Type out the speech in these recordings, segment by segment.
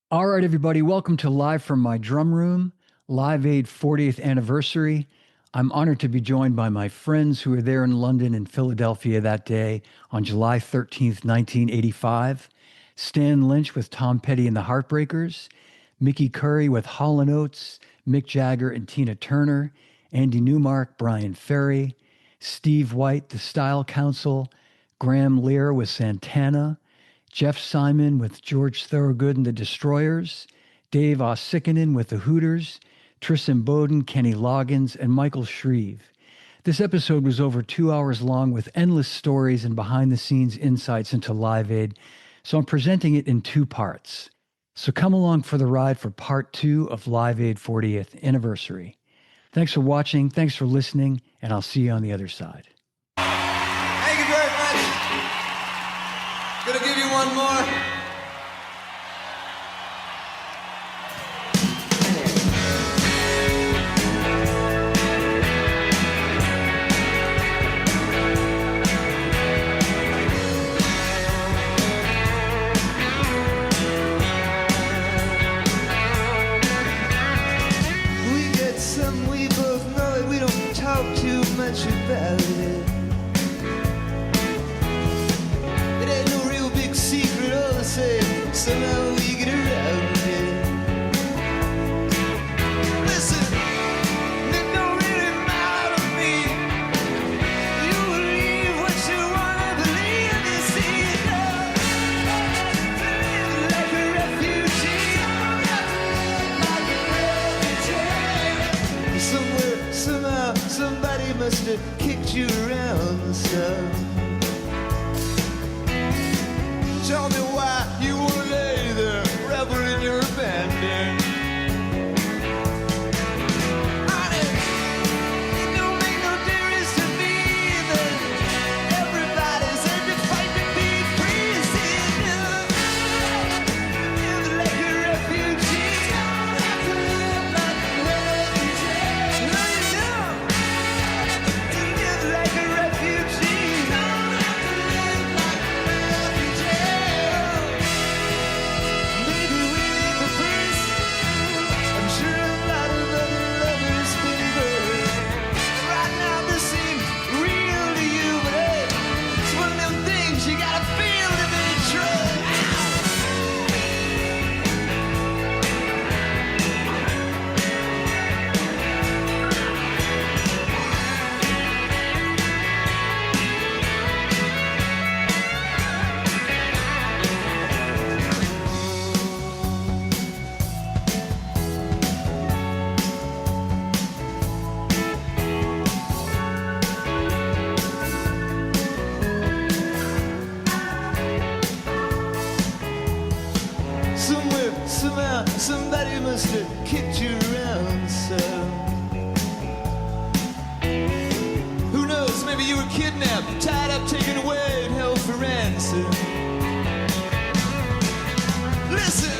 All right, everybody, welcome to Live from My Drum Room, Live Aid 40th anniversary. I'm honored to be joined by my friends who were there in London and Philadelphia that day on July 13th, 1985. Stan Lynch with Tom Petty and the Heartbreakers, Mickey Curry with Hall & Oates, Mick Jagger and Tina Turner, Andy Newmark, Brian Ferry, Steve White, The Style Council, Graham Lear with Santana, Jeff Simon with George Thorogood and the Destroyers, Dave Ossickinen with the Hooters, Tristan Bowden, Kenny Loggins, and Michael Shreve. This episode was over 2 hours long with endless stories and behind-the-scenes insights into Live Aid, so I'm presenting it in two parts. So come along for the ride for part two of Live Aid 40th anniversary. Thanks for watching, thanks for listening, and I'll see you on the other side. Thank you very much. Gonna give you one more. We get some, we both know it. We don't talk too much about it. It ain't no real big secret, all the same. Somehow we get around it. Listen, it don't really matter to me. You believe what you wanna believe. You see it now. To live like a refugee. Somewhere, somehow, somebody must have kicked you around some. Tell me why you wanna lay there, revel in your abandon. Honey, it don't make no difference to me that everybody's had to fight to be free. See, live like a refugee. No, you don't. To live like a refugee. Maybe we're the first. I'm sure a lot of other lovers been burned. Right now this seems real to you, but hey, it's one of them things you gotta feel to be true. Somewhere, somehow, somebody must have kicked you around some. Who knows, maybe you were kidnapped, tied up, taken away, and held for ransom. Listen,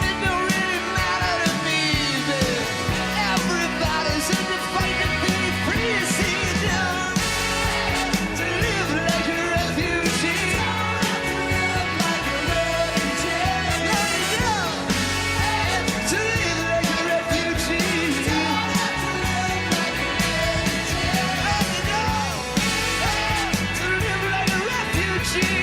it don't really matter to me that everybody's in the fight to be free. See, you don't. To live like a refugee. No, you don't. To live like a refugee. No, you don't. To live like a refugee.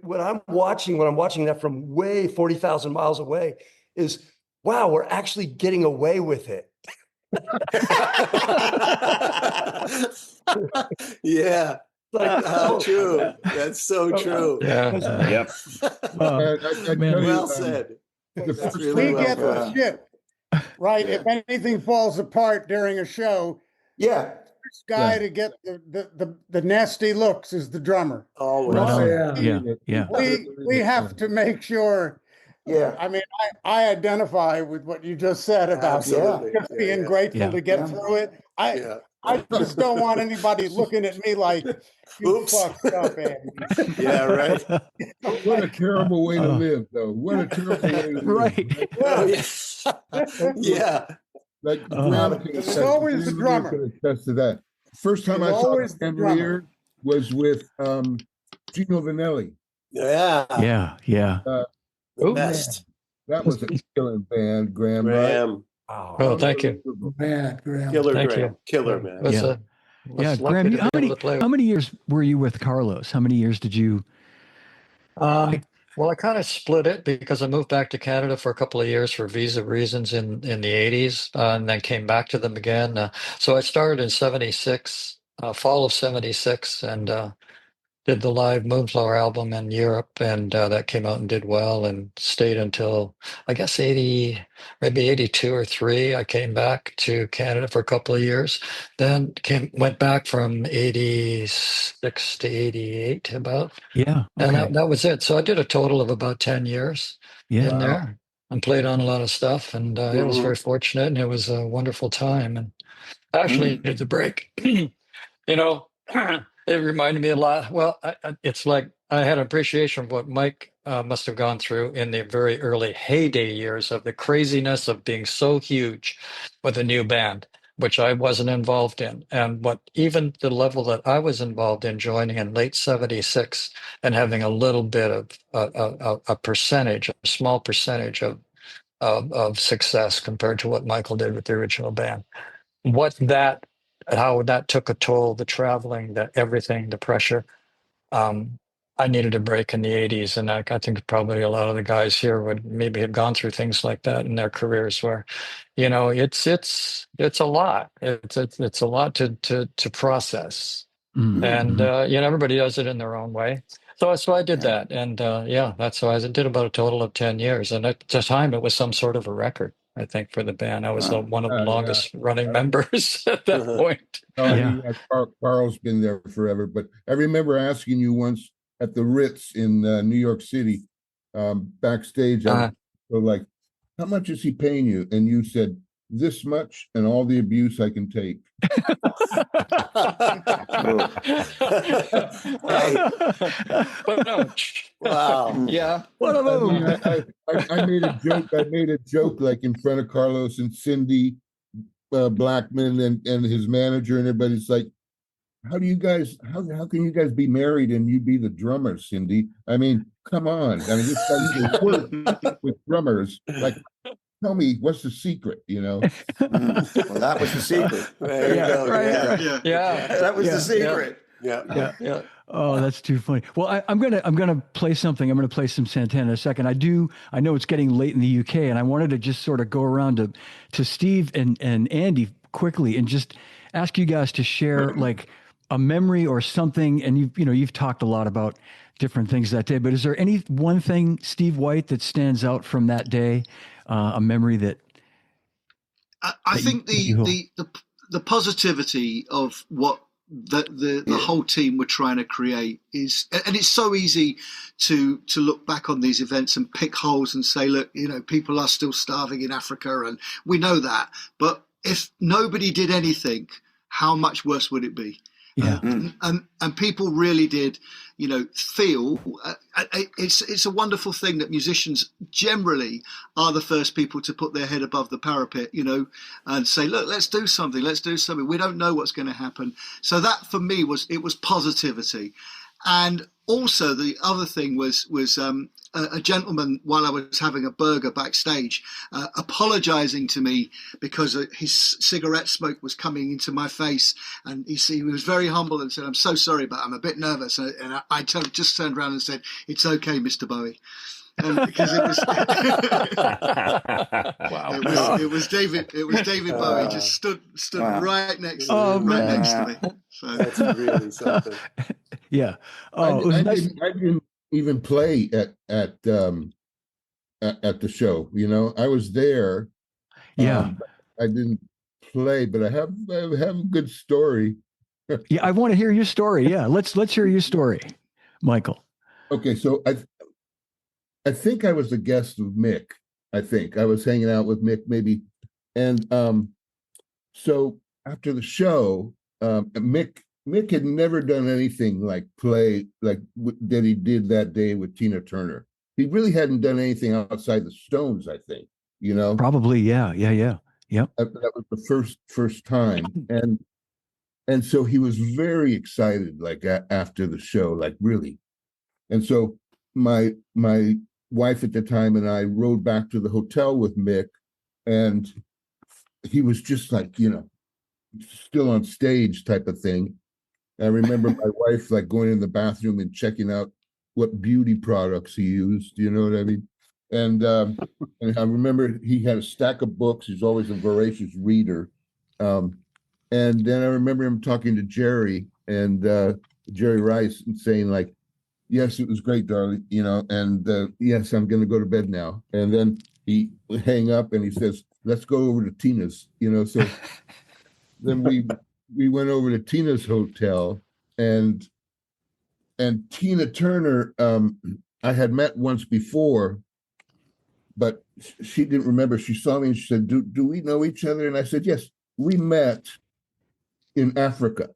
What I'm watching, when I'm watching that from way 40,000 miles away, is wow, we're actually getting away with it. Yeah. Like, How oh, true. That's so true. Yeah. Yep. Oh, I man. tell you, Well said. the That's first really We time I well get the put. ship, right? Yeah. If anything falls apart during a show, yeah. this guy to get the nasty looks is the drummer. Always. Right Oh, on. yeah. Yeah. We have to make sure. Yeah. I mean, I identify with what you just said about Absolutely. just Yeah, being yeah. grateful Yeah. to get Yeah. through it. Yeah. I just don't want anybody looking at me like you Oops. fucked up, Andy. Yeah, right. What a terrible way to Oh. live, though. What a terrible way to live. Right. Oh, yeah. Yeah. Like Uh, Graham can It's attest, always the Graham drummer. can attest to that. First time It's I saw always the Van drummer. Leer was with Gino Vanelli. Yeah. Yeah. Yeah. The Ooh. best. That was a killing band, Graham, right? Graham. Oh, thank you. Unbelievable. Bad, Graham. Killer Thank Graham. you. Killer, It man. was Yeah. was Yeah. lucky Graham, to you, be able to play. how many years were you with Carlos? How many years did you? Well, I kind of split it because I moved back to Canada for a couple of years for visa reasons in the 80s, and then came back to them again. So I started in 76, fall of 76, and did the live Moonflower album in Europe, and that came out and did well, and stayed until I guess 80, maybe 82 or 3. I came back to Canada for a couple of years, then went back from 86 to 88 about. Yeah. And Okay. that was it. So I did a total of about 10 years Yeah. in there and played on a lot of stuff. And I was very fortunate, and it was a wonderful time. And I actually needed the break. You know, it reminded me a lot. Well, it's like I had appreciation of what Mike must have gone through in the very early heyday years of the craziness of being so huge with a new band, which I wasn't involved in. And what even the level that I was involved in joining in late 76 and having a little bit of a percentage, a small percentage of success compared to what Michael did with the original band. How that took a toll, the traveling, the everything, the pressure. I needed a break in the 80s, and I think probably a lot of the guys here would maybe have gone through things like that in their careers where, it's a lot. It's a lot to process. And everybody does it in their own way. So I did that, and that's so I did about a total of 10 years, and at the time it was some sort of a record. I think for the band, I was one of the longest running members at that point. Oh, Carl's been there forever. But I remember asking you once at the Ritz in New York City, backstage, so like, how much is he paying you? And you said, this much and all the abuse I can take. Wow. Yeah. What a move. I made a joke. I made a joke like in front of Carlos and Cindy Blackman and his manager, and everybody's like, how can you guys be married and you be the drummer, Cindy? I mean, come on. I mean, this guy's work with drummers. Like, tell me, what's the secret, Well, that was the secret. There you go. Right. Yeah. That was the secret. Yeah. Oh, that's too funny. Well, I'm gonna play something. I'm gonna play some Santana in a second. I know it's getting late in the UK, and I wanted to just sort of go around to Steve and Andy quickly and just ask you guys to share like a memory or something. And you've talked a lot about different things that day, but is there any one thing, Steve White, that stands out from that day? A memory that I think the positivity of what the whole team were trying to create is, and it's so easy to look back on these events and pick holes and say, look, people are still starving in Africa, and we know that. But if nobody did anything, how much worse would it be? Yeah. And people really did, feel it's a wonderful thing that musicians generally are the first people to put their head above the parapet, and say, look, let's do something. We don't know what's going to happen. So that for me was positivity. And also the other thing was a gentleman, while I was having a burger backstage, apologizing to me because his cigarette smoke was coming into my face. And he was very humble and said, I'm so sorry, but I'm a bit nervous. And I just turned around and said, it's okay, Mr. Bowie. and because it was Wow. it was David Bowie just stood Wow. right next Oh, right man. next to me. So That's really something. Yeah. Oh, it was nice. I didn't even play at the show. You know, I was there. Yeah. I didn't play, but I have a good story. Yeah. I want to hear your story. Yeah. Let's hear your story, Michael. Okay, so I think I was a guest of Mick. I think I was hanging out with Mick maybe, and so after the show, Mick had never done anything like play like that he did that day with Tina Turner. He really hadn't done anything outside the Stones, I think. You know, Probably. Yeah. Yeah. Yeah. Yep. that was the first time, and so he was very excited, like after the show, like really. And so my wife at the time and I rode back to the hotel with Mick, and he was just like, you know, still on stage type of thing. I remember my wife like going in the bathroom and checking out what beauty products he used, you know what I mean? And I remember he had a stack of books. He's always a voracious reader. And then I remember him talking to Jerry and Jerry Rice and saying like, yes, it was great, darling, you know, and yes, I'm going to go to bed now. And then he would hang up and he says, let's go over to Tina's, you know. So then we went over to Tina's hotel, and Tina Turner, I had met once before, but she didn't remember. She saw me and she said, do we know each other? And I said, yes, we met in Africa.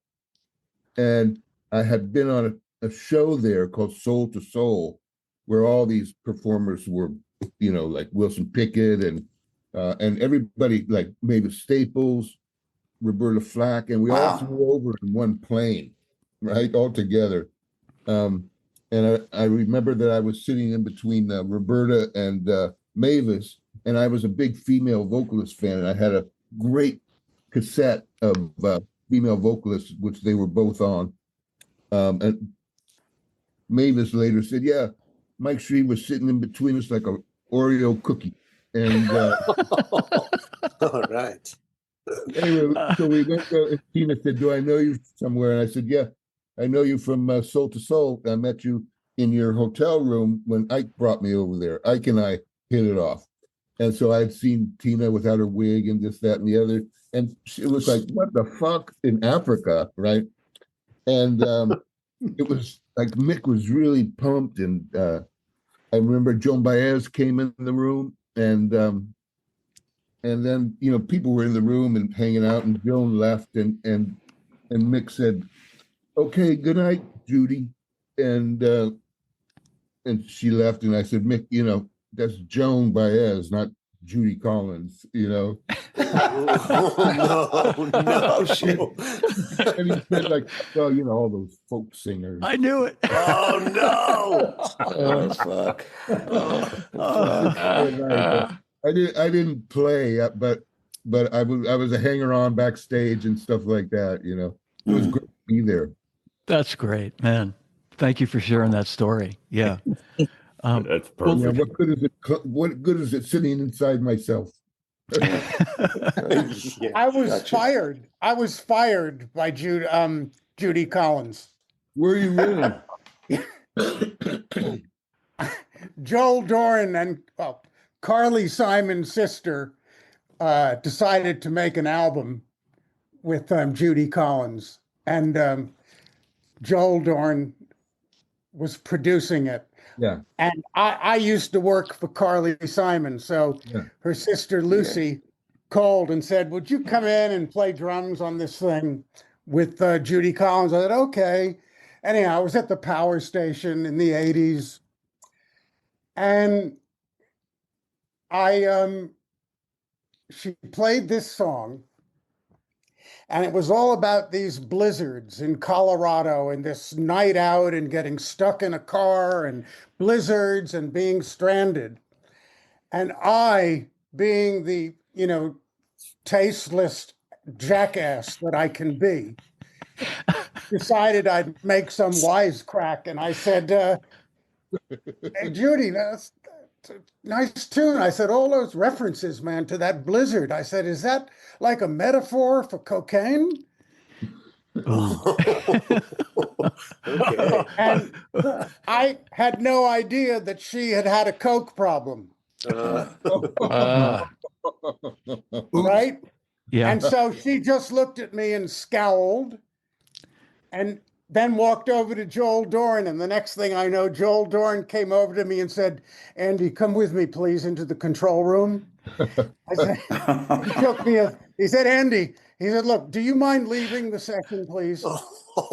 And I had been on a show there called Soul to Soul, where all these performers were, you know, like Wilson Pickett and everybody like Mavis Staples, Roberta Flack, and we all flew over in one plane, right, all together. And I remember that I was sitting in between Roberta and Mavis, and I was a big female vocalist fan, and I had a great cassette of female vocalists, which they were both on. And Mavis later said, yeah, Mike Shreve was sitting in between us like a Oreo cookie. And All right. anyway, so we went to, and Tina said, do I know you somewhere? And I said, yeah, I know you from Soul to Soul. I met you in your hotel room when Ike brought me over there. Ike and I hit it off. And so I'd seen Tina without her wig and this, that, and the other. And it was like, what the fuck in Africa, right? And it was like Mick was really pumped. And I remember Joan Baez came in the room, and then, you know, people were in the room and hanging out, and Joan left, and Mick said, okay, good night, Judy. And she left, and I said, Mick, you know, that's Joan Baez, not Judy Collins, you know. No, shit. And he said, like, well, you know, all those folk singers. I knew it. Oh no! Oh fuck! I didn't play, but I was a hanger on backstage and stuff like that. You know, it was great to be there. That's great, man. Thank you for sharing that story. Yeah. That's Yeah, perfect. what good is it? What good is it sitting inside myself? Yeah, I was gotcha. fired. I was fired by Judy Collins. Were you really? Joel Doran and Carly Simon's sister decided to make an album with Judy Collins, and Joel Doran was producing it. Yeah. And I used to work for Carly Simon, so Yeah. her sister Lucy called and said, would you come in and play drums on this thing with Judy Collins? I said, okay. Anyhow, I was at the power station in the 80s. And she played this song, and it was all about these blizzards in Colorado and this night out and getting stuck in a car and blizzards and being stranded. And I, being the, you know, tasteless jackass that I can be, decided I'd make some wisecrack. And I said, hey, Judy, nice tune. I said, all those references, man, to that blizzard. I said, is that like a metaphor for cocaine? Okay. And I had no idea that she had had a coke problem, right? Yeah. And so she just looked at me and scowled and then walked over to Joel Dorn. And the next thing I know, Joel Dorn came over to me and said, Andy, come with me, please, into the control room. I said, he said, Andy, he said, look, do you mind leaving the session, please?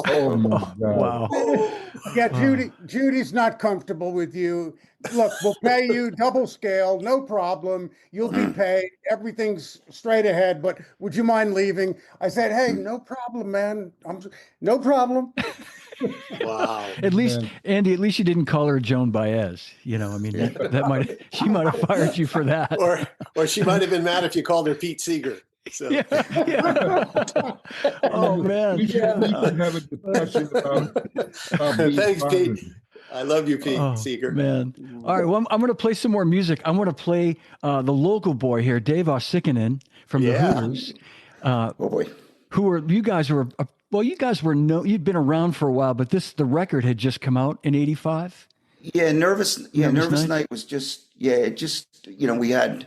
Oh my God. Wow. Yeah, Judy's not comfortable with you. Look, we'll pay you double scale, no problem. You'll be paid. Everything's straight ahead. But would you mind leaving? I said, hey, no problem, man. No problem. Wow. At least, Andy, at least you didn't call her Joan Baez. You know, I mean, she might have fired you for that. Or she might have been mad if you called her Pete Seeger. So. Yeah. Oh man. We should have a discussion about being Thanks, fathers. Pete. I love you, Pete Oh, Seeger. man. All right. Well, I'm going to play some more music. I'm going to play the local boy here, Dave Osikinen from the Yeah. Hooters. Oh boy. You guys were you'd been around for a while, but the record had just come out in '85. Yeah, Nervous Night? Night was just, we had,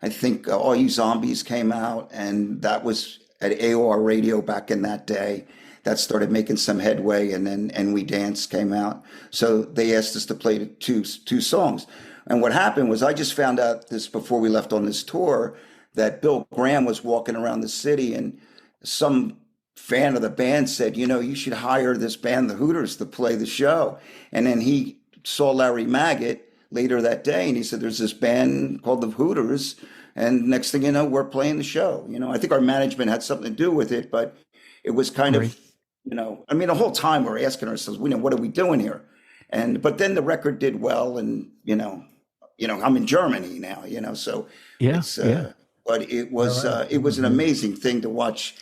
I think All You Zombies came out, and that was at AOR Radio back in that day. That started making some headway, and then And We Dance came out. So they asked us to play two songs. And what happened was I just found out this before we left on this tour that Bill Graham was walking around the city, and some fan of the band said, you should hire this band, the Hooters, to play the show. And then he saw Larry Maggot later that day, and he said, there's this band called the Hooters, and next thing you know, we're playing the show. I think our management had something to do with it, but it was kind of, the whole time we're asking ourselves, what are we doing here? But then the record did well, and, I'm in Germany now, so it's, but it was an amazing thing to watch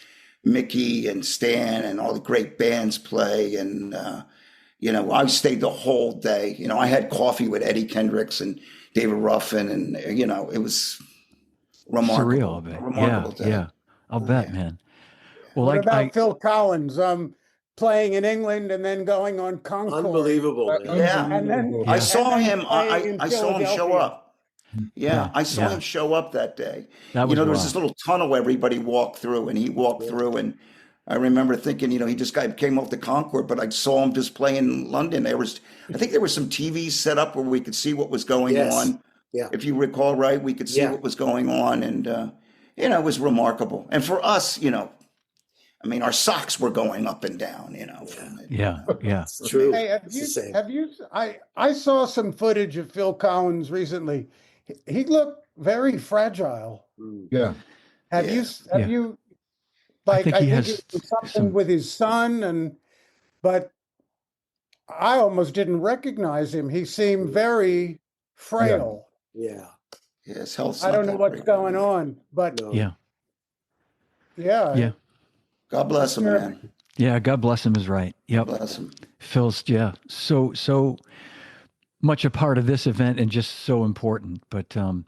Mickey and Stan and all the great bands play. And, I stayed the whole day. I had coffee with Eddie Kendricks and David Ruffin, and, it was remarkable. Surreal, Remarkable day. Yeah. I'll bet, man. Well, What about Phil Collins playing in England and then going on Concord? Unbelievable. Man. Yeah. And then I saw him. playing in I saw him show Philadelphia. up. Yeah, I saw him show up that day. That was there was wild. this little tunnel everybody walked through, and he walked through, and I remember thinking, he just came off the Concord, but I saw him just play in London. I think there were some TVs set up where we could see what was going on. Yeah. If you recall, right, we could see what was going on, and it was remarkable. And for us, our socks were going up and down, from it. Yeah. It's true. Hey, It's the same. I saw some footage of Phil Collins recently. He looked very fragile. Yeah. Have you I think he it has was something some- with his son, but I almost didn't recognize him. He seemed very frail. Yeah. Yeah, his health's I not don't know that what's great. going on, but No. Yeah. yeah. God bless him, Sure. man. Yeah. God bless him is right. Yep. Bless him. Phil's, so much a part of this event and just so important. But I'm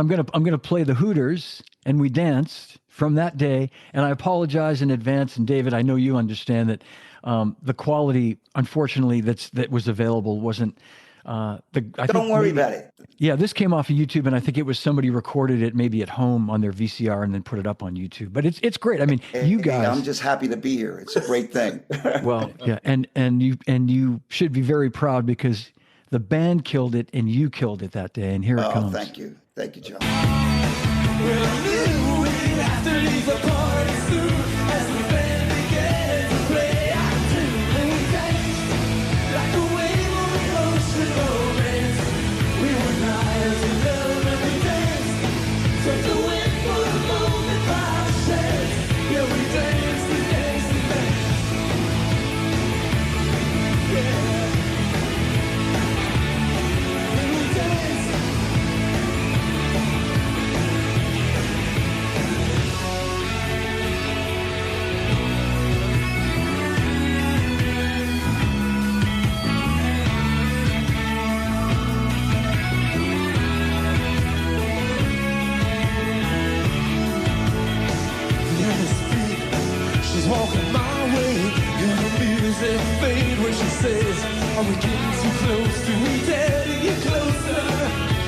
gonna play the Hooters, and We Danced from that day. And I apologize in advance. And David, I know you understand that the quality, unfortunately, that was available wasn't. Don't worry about it. Yeah, this came off of YouTube, and I think it was somebody recorded it maybe at home on their VCR and then put it up on YouTube. But it's great. I mean, you Hey, guys. I'm just happy to be here. It's a great thing. Well, yeah, and you should be very proud because the band killed it and you killed it that day. And here it Oh, comes. thank you, John. Well, I knew we'd have to leave the party soon as the band began to play our tune. And we danced like a wave on the ocean romance. We were liars in love and we danced. So to win for a moment by ourselves. Yeah, we danced and danced and danced. Yeah. And we danced. that fade when she says, are we getting too close? Do we dare to get closer?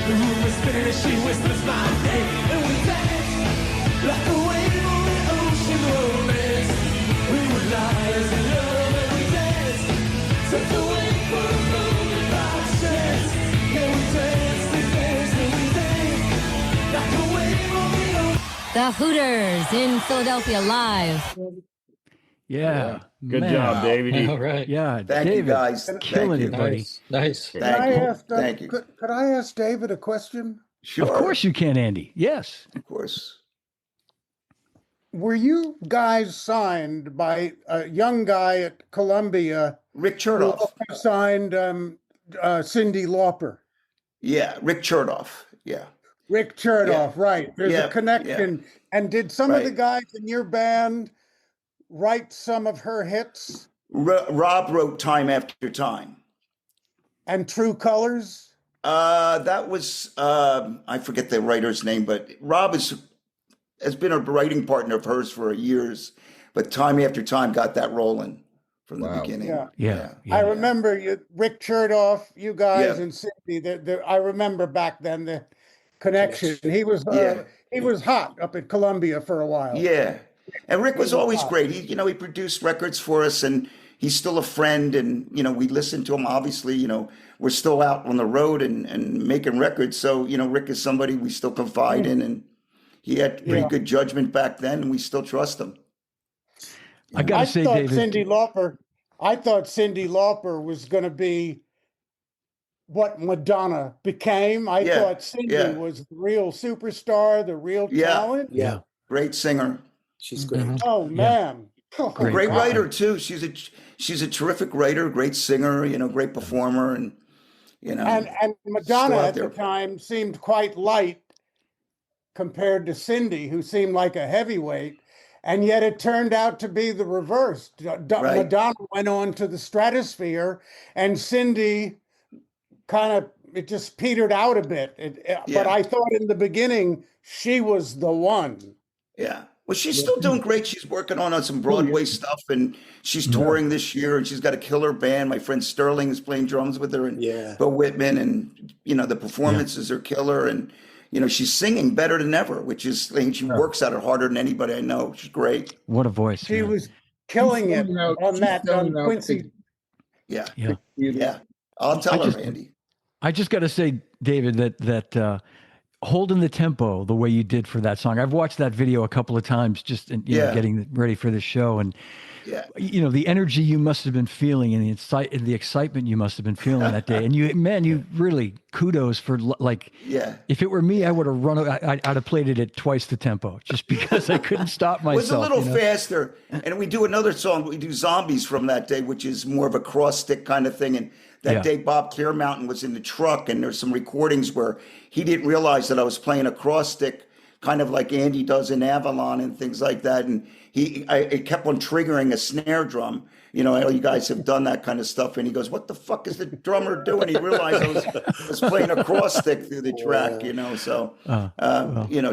The room is spinning as she whispers my name, and we dance like a wave on the ocean romance. We were liars in love and we danced, tucked away for a moment by chance. Yeah, we danced and danced and we danced like a wave on the ocean. The Hooters in Philadelphia live. Yeah. Good man. job, David. All right. Yeah. Thank you, David, guys. killing Thank it, you. buddy. Nice. Can I ask, Thank you. Could I ask David a question? Sure. Of course you can, Andy. Yes. Of course. Were you guys signed by a young guy at Columbia Rick who Chertoff. also signed Cyndi Lauper? Yeah, Rick Chertoff. Yeah. Rick Chertoff, right. There's Yeah, a connection. And did some of the Right. guys in your band write some of her hits Rob wrote Time After Time. and True Colors? That was I forget the writer's name, but Rob has been a writing partner of hers for years. But Time After Time got that rolling from the Wow. beginning. Yeah. Yeah. I remember Rick Chertoff, you guys, Yeah. and Cyndi. I remember back then the connection. He was Yeah. he was hot up at Columbia for a while. Yeah. And Rick was always Wow. great. He produced records for us, and he's still a friend. And, we listen to him. Obviously, we're still out on the road and making records. So, Rick is somebody we still confide in, and he had pretty Yeah. good judgment back then, and we still trust him. I got I to say, thought David. Cyndi Lauper was going to be what Madonna became. I Yeah, thought Cyndi yeah. was the real superstar, the real Yeah. talent. Yeah. Great singer. She's great. Mhm. Oh man. Oh, Great. Great God. writer too. She's a terrific writer, great singer, great performer, and And Madonna Still out at the there. time seemed quite light compared to Cyndi, who seemed like a heavyweight. And yet it turned out to be the reverse. Right. Madonna went on to the stratosphere, and Cyndi it just petered out a bit. But Yeah. I thought in the beginning she was the one. yeah. Well, she's still doing great. She's working on some Broadway stuff, and she's touring this year, and she's got a killer band. My friend Sterling is playing drums with her, and Yeah. Bill Whitman, and the performances are killer, and she's singing better than ever, which is she works at it harder than anybody I know. She's great. What a voice. She man. was killing it selling out- on she's that selling out Quincy. big- Yeah, Yeah. yeah. I'll tell I her, just- Andy. I just got to say, David, that holding the tempo the way you did for that song. I've watched that video a couple of times just in, Yeah. getting ready for the show, and Yeah, the energy you must have been feeling and the excitement you must have been feeling that day. And you really kudos for yeah. if it were me, I would have run. I'd have played it at twice the tempo just because I couldn't stop It myself. was a little faster, and we do another song. We do Zombies from that day, which is more of a cross stick kind of thing. And that Yeah. day, Bob Clearmountain was in the truck, and there's some recordings where he didn't realize that I was playing a cross stick, kind of like Andy does in Avalon and things like that. And it kept on triggering a snare drum. All you guys have done that kind of stuff. And he goes, "What the fuck is the drummer doing?" He realized I was playing a cross stick through the track. So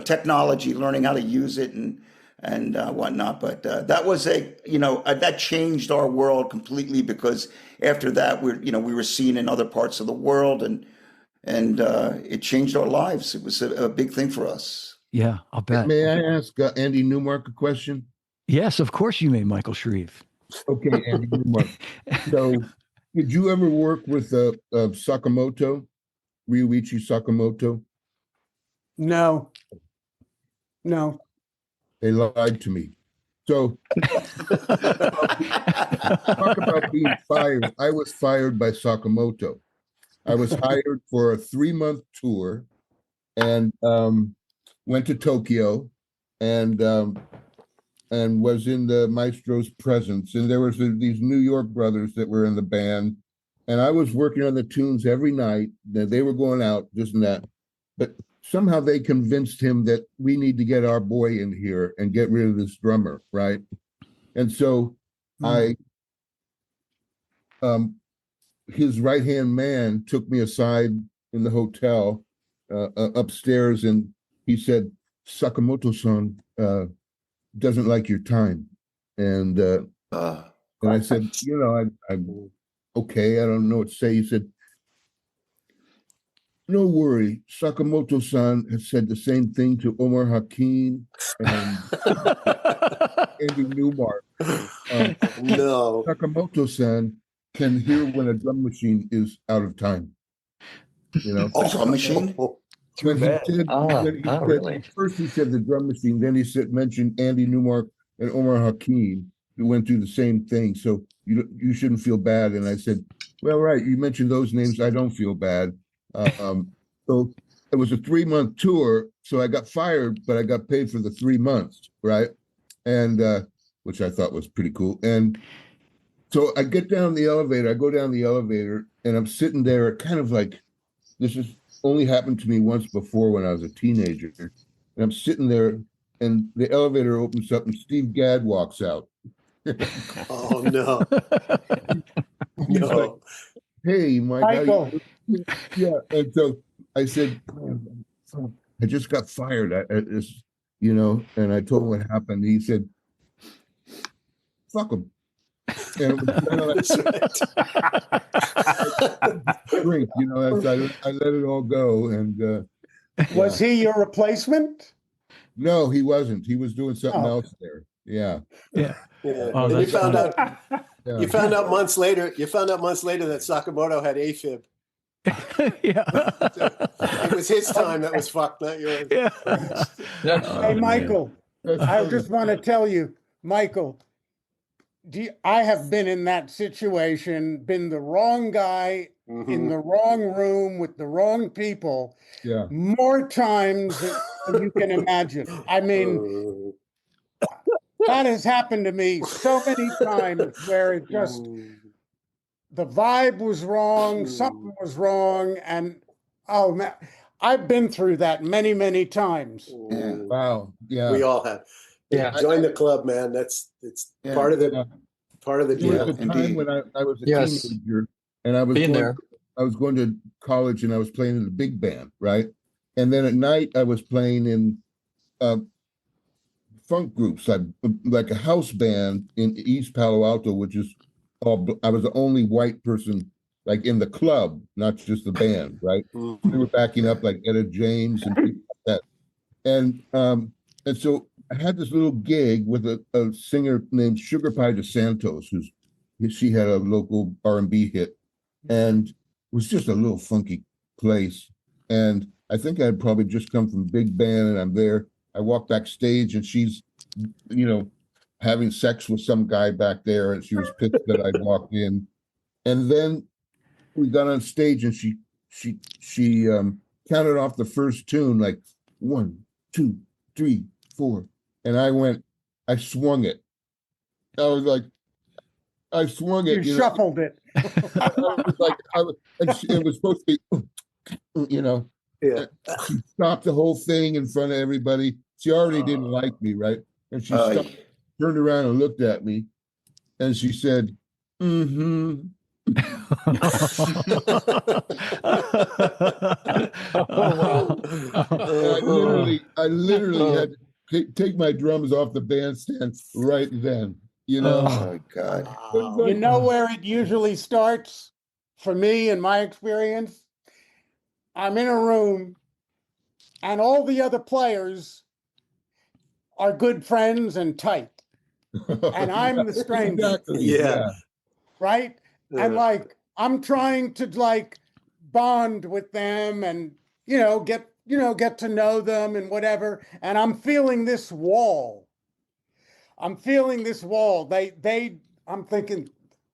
technology, learning how to use it and whatnot. But that was that changed our world completely, because after that we were seen in other parts of the world, and it changed our lives. It was a big thing for us. Yeah, I'll bet. May I ask Andy Newmark a question? Yes, of course you may, Michael Shreve. Okay, Andy Newmark. So, did you ever work with Sakamoto, Ryuichi Sakamoto? No. They lied to me. So, talk about being fired. I was fired by Sakamoto. I was hired for a 3-month tour, and went to Tokyo, and was in the maestro's presence. And there was these New York brothers that were in the band, and I was working on the tunes every night. They were going out, this and that, but somehow they convinced him that we need to get our boy in here and get rid of this drummer, right? And so his right-hand man took me aside in the hotel upstairs, and he said, "Sakamoto-san doesn't like your time." And And I said, I'm okay. I don't know what to say. He said, no worry. Sakamoto-san has said the same thing to Omar Hakim and Andy Newmark. No. Sakamoto-san can hear when a drum machine is out of time. Drum machine? Too When he bad. said, Really? first he said the drum machine, then he mentioned Andy Newmark and Omar Hakim, who went through the same thing. So you shouldn't feel bad. And I said, well, right, you mentioned those names. I don't feel bad. So it was a 3-month tour. So I got fired, but I got paid for the 3 months, right? And which I thought was pretty cool. And so I get down the elevator. I go down the elevator, and I'm sitting there, kind of like this has only happened to me once before when I was a teenager. And I'm sitting there, and the elevator opens up, and Steve Gadd walks out. Oh, no. He's like, No. hey, Mike. Michael. Yeah. And so I said, I just got fired. And I told him what happened. He said, fuck him. And it was kind of like drink, as I let it all go. And Was he your replacement? no, he wasn't. He was doing something else there. Yeah. Yeah. Yeah. Oh, And you that's found cool. out. Yeah. You found out months later. You found out months later that Sakamoto had AFib. Yeah. It was his time that was fucked, not yours. Yeah. Hey, Michael, I just want to tell you, Michael, I have been in that situation, been the wrong guy in the wrong room with the wrong people Yeah. more times than you can imagine. I mean, that has happened to me so many times where it just, the vibe was wrong, something was wrong, and oh man, I've been through that many, many times. Yeah. Wow. Yeah. We all have. Yeah. Join the club, man. It's Yeah. part of the Yeah. part of the There was deal. a time Indeed. when I was a Yes. teenager, and I was Been going, there. I was going to college, and I was playing in the big band, right? And then at night I was playing in funk groups, like a house band in East Palo Alto, which is I was the only white person like in the club, not just the band, right? We were backing up like Etta James and people like that. And so I had this little gig with a singer named Sugar Pie DeSantos, she had a local R&B hit, and it was just a little funky place. And I think I'd probably just come from big band, and I'm there. I walk backstage, and she's, having sex with some guy back there, and she was pissed that I'd walked in. And then we got on stage, and she counted off the first tune like 1, 2, 3, 4, and I swung it. I was like, I swung it. You shuffled it. I was like, it was supposed to be, Yeah. She stopped the whole thing in front of everybody. She already didn't like me, right? And she stopped, turned around and looked at me, and she said, mm-hmm. I literally had to take my drums off the bandstand right then. Oh God. You know where it usually starts for me in my experience? I'm in a room and all the other players are good friends and tight. And I'm the stranger. Exactly. Yeah. Right? And like, I'm trying to like bond with them and, get to know them and whatever. And I'm feeling this wall. I'm thinking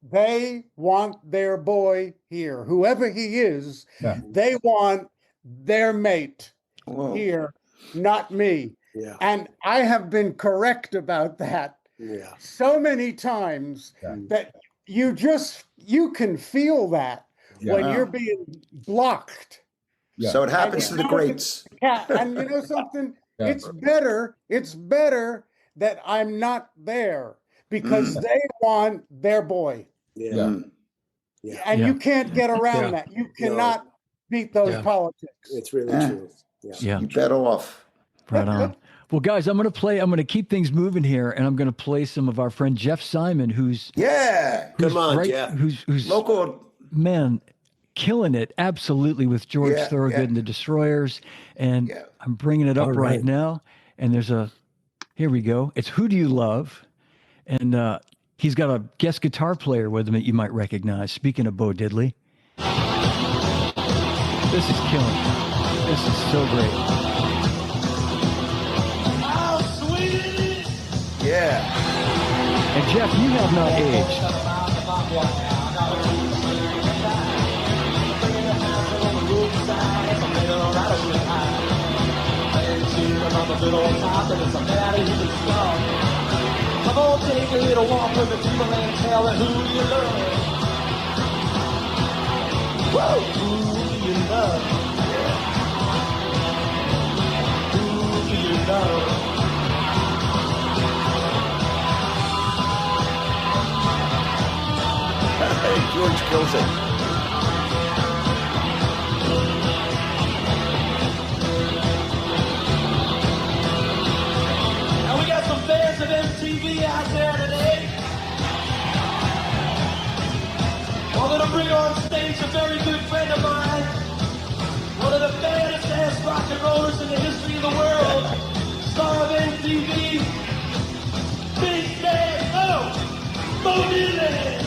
they want their boy here, whoever he is, Yeah. they want their mate Whoa. here, not me. Yeah. And I have been correct about that Yeah. so many times that you can feel that when Yeah. you're being blocked. Yeah. So it happens to the greats. Yeah, and you know something? Yeah. It's better that I'm not there because they want their boy. Yeah. Mm. And Yeah. you can't get around Yeah. that. You cannot beat those Yeah. politics. It's really Yeah. true. Yeah. Yeah. You bet off. Right on. Well, guys, I'm going to keep things moving here, and I'm going to play some of our friend Jeff Simon, who's Yeah, Come on, right, Jeff. who's local. man, killing it absolutely with George Yeah, Thorogood yeah, and the Destroyers. And yeah. I'm bringing it up All right right. now. And here we go. It's Who Do You Love? And he's got a guest guitar player with him that you might recognize. Speaking of Bo Diddley, this is killing. This is so great. How sweet it is. Yeah. And Jeff, you have not aged. I'm gonna take a little walk with the people and tell her who do you love. Whoa, who do you love? Who do you love? Hey, George kills it. And we got some fans of MTV out there today. I'm gonna bring on stage a very good friend of mine. One of the baddest rock and rollers in the history of the world. Star of MTV. Big Bad Bo Diddley.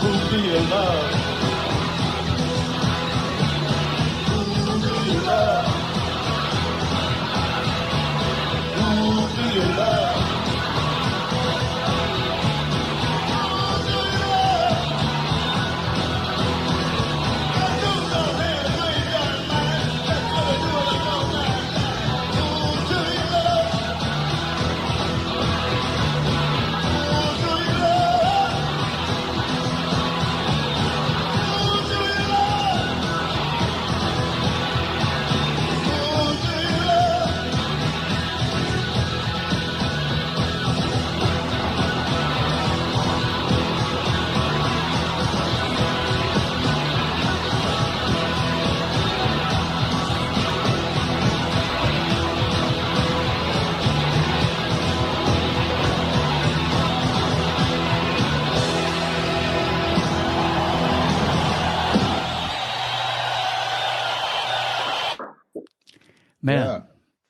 Who do you love? Who do you love? Who do you love? Man,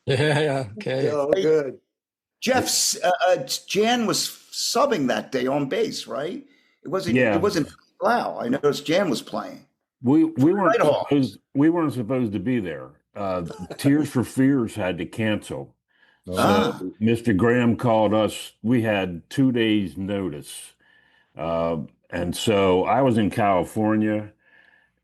Yeah. Okay. So good. Jeff's Jan was subbing that day on bass, right? It wasn't. Yeah. It wasn't Blau. I noticed Jan was playing. We weren't Whitehall. supposed to be there. Tears for Fears had to cancel. Ah. So Mr. Graham called us. We had 2 days notice. And so I was in California,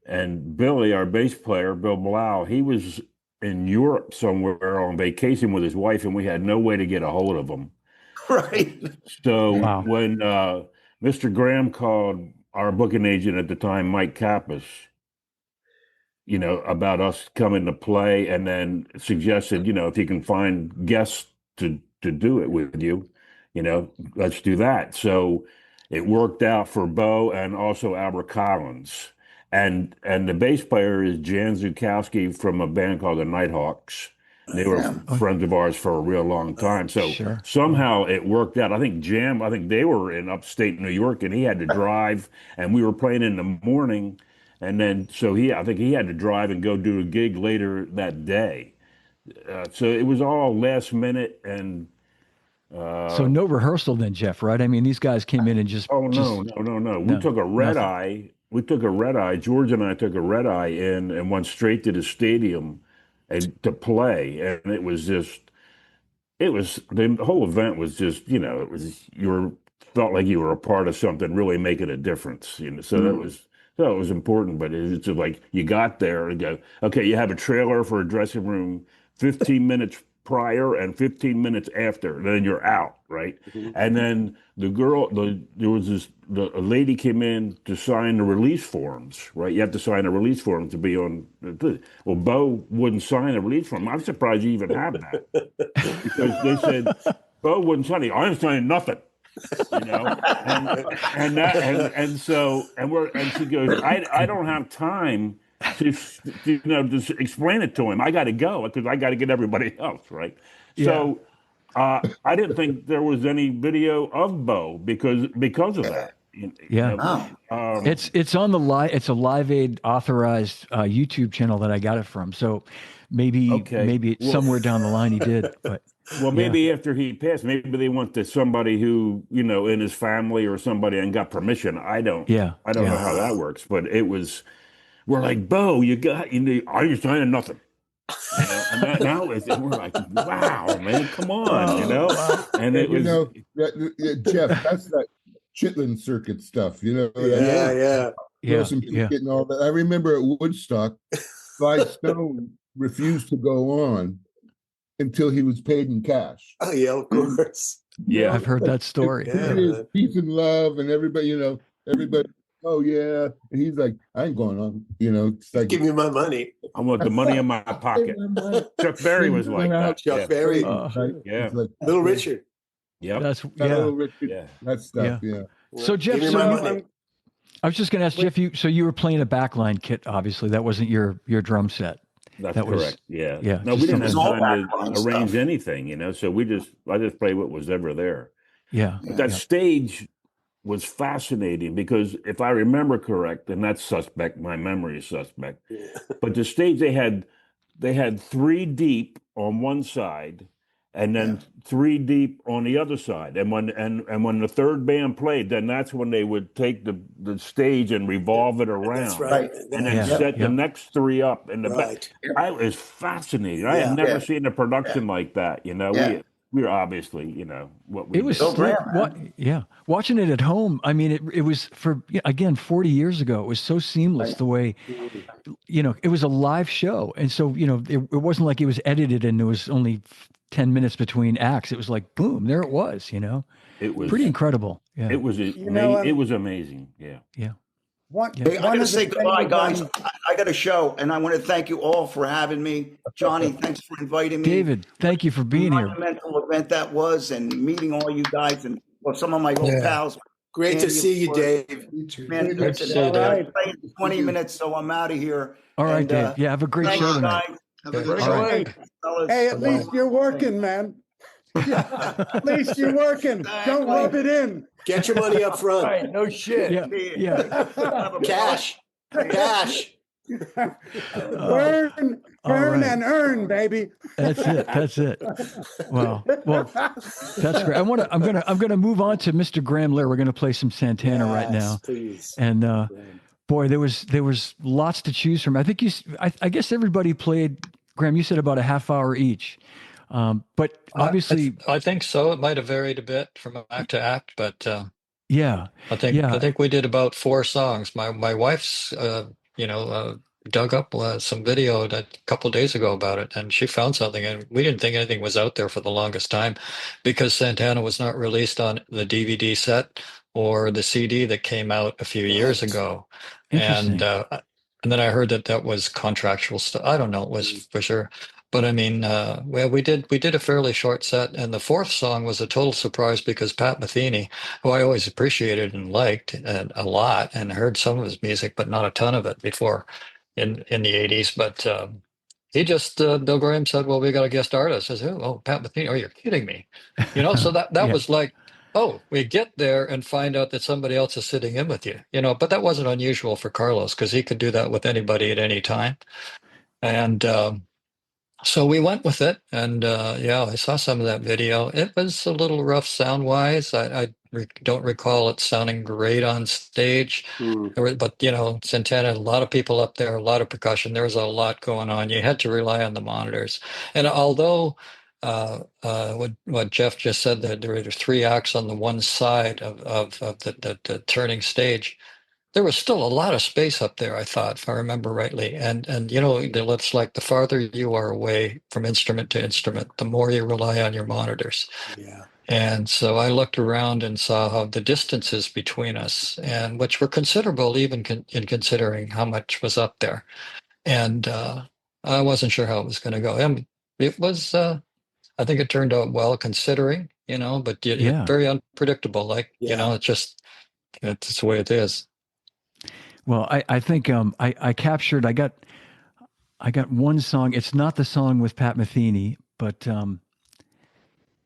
and Billy, our bass player, Bill Blau, he was in Europe somewhere on vacation with his wife, and we had no way to get a hold of him. Right. So Wow. when Mr. Graham called our booking agent at the time, Mike Kappas, about us coming to play, and then suggested, if you can find guests to do it with you, let's do that. So it worked out for Bo and also Albert Collins. And the bass player is Jan Zukowski from a band called the Nighthawks. They were Yeah. friends of ours for a real long time. So Sure. somehow it worked out. I think they were in upstate New York and he had to drive and we were playing in the morning. And then, I think he had to drive and go do a gig later that day. So it was all last minute and, So no rehearsal then, Jeff, right? I mean, these guys came in and just. oh no, no. We took a red nothing. eye. We took a red eye. George and I took a red eye in and went straight to the stadium and to play. And the whole event was just, felt like you were a part of something really making a difference. So that was important. But it's just like you got there and go, okay, you have a trailer for a dressing room, 15 minutes prior and 15 minutes after, and then you're out, right? And then a lady came in to sign the release forms, right? You have to sign a release form to be on. Well, Bo wouldn't sign a release form. I'm surprised you even have that because they said Bo wouldn't sign it. I ain't signing nothing. And she goes, I don't have time to explain it to him. I got to go because I got to get everybody else right. Yeah. So I didn't think there was any video of Bo because of that. Yeah. It's on the it's a Live Aid authorized YouTube channel that I got it from. So maybe somewhere down the line he did, but. Well, maybe after he passed, maybe they went to somebody who, in his family or somebody and got permission. I don't know how that works, but we're like, Bo, are you signing nothing? And now we're like, wow, man, come on, And it was, Jeff, that's that Chitlin circuit stuff, Yeah. Wilson Pickett and all that. I remember at Woodstock, Clyde Stone refused to go on until he was paid in cash. Oh yeah, of course. Yeah, I've heard that story. Peace and love, and everybody, everybody. Oh yeah, and he's like, I ain't going on. It's like, give me my money. I want the money in my pocket. Chuck Berry was like that. Chuck Berry, yeah. Like, Little Richard. Yep. That's Little Richard. That stuff. Yeah. So Jeff, I was just going to ask Jeff. You were playing a backline kit. Obviously, that wasn't your drum set. That's correct. Was, yeah. No, we didn't have time to arrange anything, so I just played what was ever there. Yeah. But that stage was fascinating because if I remember correct, and that's suspect, my memory is suspect, but the stage they had 3 deep on one side and then 3 deep on the other side. And when the third band played, then that's when they would take the stage and revolve it around. That's right. And then set the next 3 up in the back. I was fascinated. I had never seen a production like that. We were obviously, what we. It was watching it at home. I mean, it was 40 years ago. It was so seamless the way, it was a live show, and so it wasn't like it was edited and there was only 10 minutes between acts. It was like boom, there it was. It was pretty incredible. Yeah, it was. It was amazing. Yeah. Yeah. Hey, I got to say goodbye, guys. I got a show, and I want to thank you all for having me. Johnny, thanks for inviting me. David, thank you for being here. Monumental event that was, and meeting all you guys, and some of my old pals. Great to see you, Dave. Man, listen, 20 minutes, so I'm out of here. All right, Dave. Yeah, have a great show tonight. Have a good show. Hey, at least you're working, man. At least you're working. Don't rub it in. Get your money up front. Right, no shit. Yeah. Cash. Burn, and earn, baby. That's it. Well, that's great. I'm gonna move on to Mr. Graham Lear. We're gonna play some Santana right now. Please. And boy, there was lots to choose from. I think I guess everybody played. Graham, you said about a half hour each. But obviously, I think so. It might have varied a bit from act to act, but I think we did about 4 songs. My wife's dug up some video a couple of days ago about it, and she found something, and we didn't think anything was out there for the longest time because Santana was not released on the DVD set or the CD that came out a few years ago, and then I heard that was contractual stuff. I don't know, it was for sure. But I mean, well, we did a fairly short set, and the fourth song was a total surprise because Pat Metheny, who I always appreciated and liked a lot, and heard some of his music, but not a ton of it before in the '80s. But he just Bill Graham said, "Well, we got a guest artist." I said, "Oh, Pat Metheny? Oh, you're kidding me?" You know, so that Yeah. was like, oh, we get there and find out that somebody else is sitting in with you. You know, but that wasn't unusual for Carlos because he could do that with anybody at any time, and. So we went with it, and yeah, I saw some of that video. It was a little rough sound wise. I don't recall it sounding great on stage. Mm. But you know, Santana had a lot of people up there, a lot of percussion. There was a lot going on. You had to rely on the monitors. And although what Jeff just said, that there were three acts on the one side of the turning stage, there was still a lot of space up there, I thought, if I remember rightly. And you know, it's like the farther you are away from instrument to instrument, the more you rely on your monitors. Yeah. And so I looked around and saw how the distances between us, and which were considerable, even in considering how much was up there. And I wasn't sure how it was going to go. And it was, I think it turned out well considering, you know, but Yeah. very unpredictable. Like, you Yeah. know, it's the way it is. Well, I think I captured. I got one song. It's not the song with Pat Metheny, but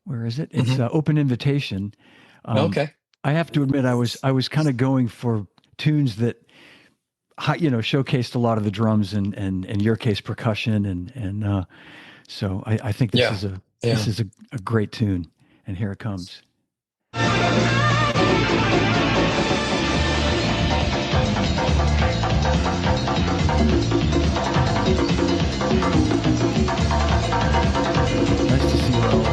where is it? It's Open Invitation. Okay. I have to admit, I was kind of going for tunes that, you know, showcased a lot of the drums and in your case percussion and so I think this is a great tune, and here it comes. Nice to see you all.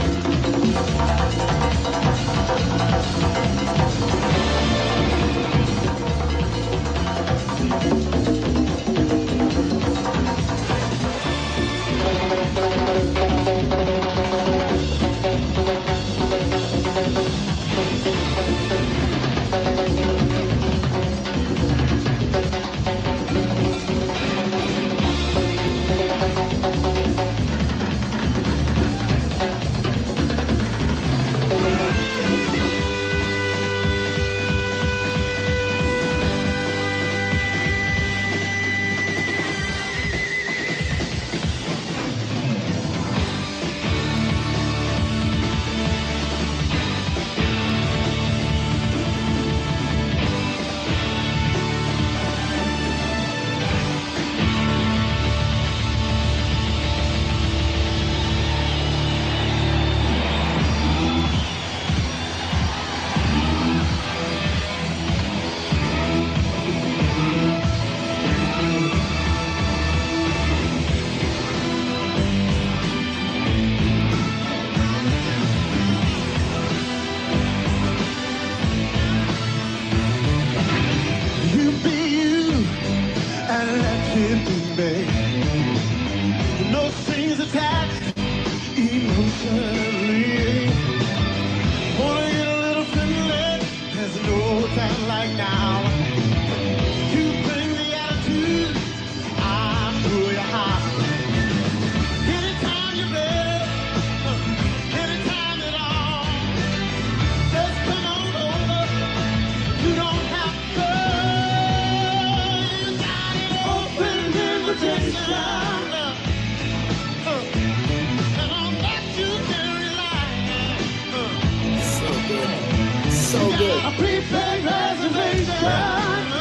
You be you and let him be me. No strings attached emotionally. Wanna get a little friendly? There's no time like now. You bring the attitude, I pull your heart. Anytime you're ready, anytime at all, just come on over. You don't have to. You got an open invitation, and on that you can rely. So good. So good. A prepaid reservation.